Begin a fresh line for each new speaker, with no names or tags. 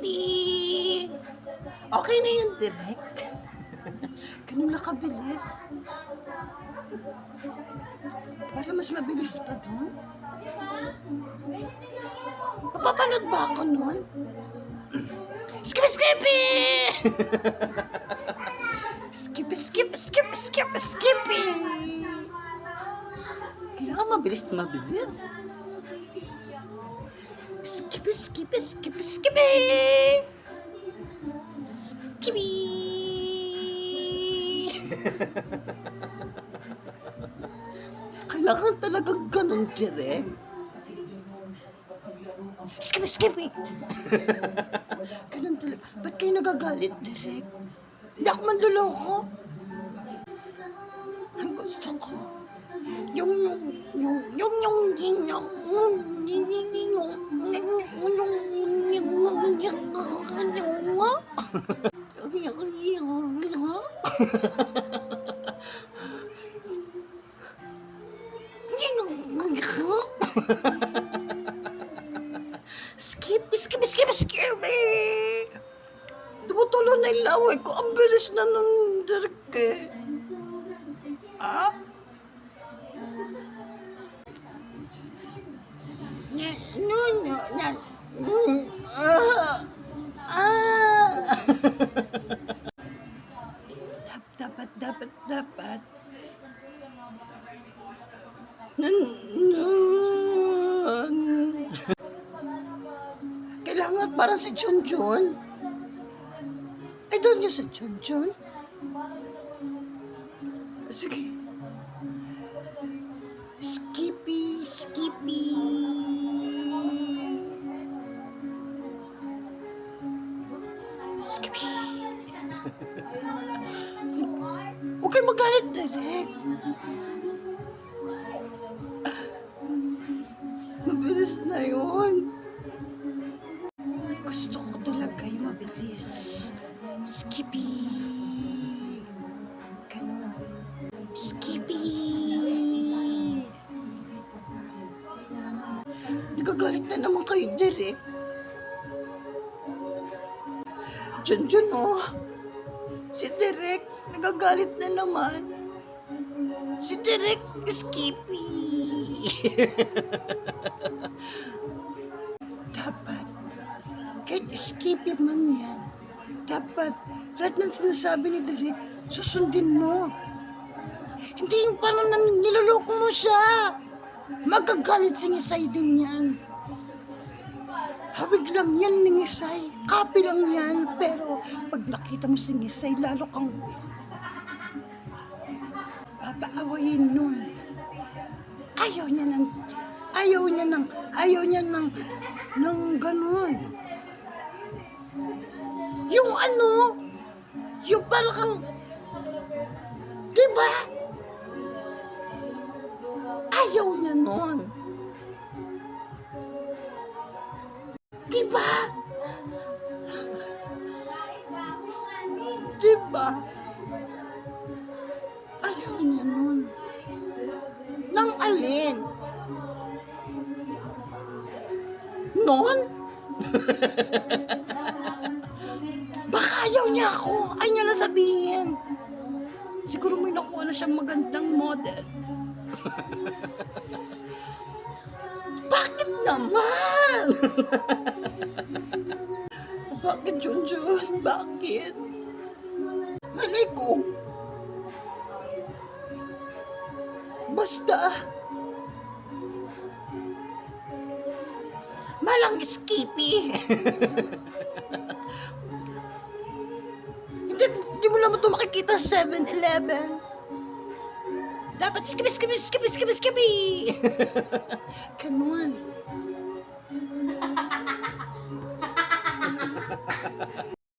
Skippy! Okay na yun, Direk. Ganun lang kabilis. Para mas mabilis pa dun. Mapapanood ba ako nun? Skippy! Skippy! Skippy! Kailangan mabilis na mabilis. Skippy! Skippy! Kailangan talagang ganun, Direk. Skippy! Ganun talaga. Ba't kayo nagagalit, Direk? Hindi ako manluloko. Ang gusto ko, yung Skippy! Tumutulo na yung laway ko. Ang bilis na nun, Direk eh. Ah? Dapat. Kailangan parang si Junjun. Idol niya si Junjun. Sige. Skippy. Huwag kayo magalit, Direk. Mabilis na yun. Gusto ko talaga yung mabilis. Skippy. Ganun. Skippy. Nagagalit na naman kayo, Direk. Junjun, oh. Si Direk, nagagalit na naman. Si Direk, Skippy. Dapat, kahit Skippy man yan, dapat, lahat ng sinasabi ni Direk, susundin mo. Hindi yung parang niloloko mo siya. Magagalit si Nisay din yan. Hawig lang yan ni Nisay. Copy lang yan. Pero pag nakita mo si Nisay, lalo kang papaawayin nun. Ayaw niya ng ganun. Yung yung parang kang, diba? Ayaw niya nun. Diba? Ayaw niya nun. Nang alin? Nun? Baka ayaw niya ako. Ayaw niya na sabihin. Siguro may nakuha na siyang magandang model. Bakit naman? Bakit, Junjun? Bakit? Malay ko. Basta. Malang Skippy. Hindi mo naman ito makikita sa 7-Eleven. Dapat Skippy. Come on.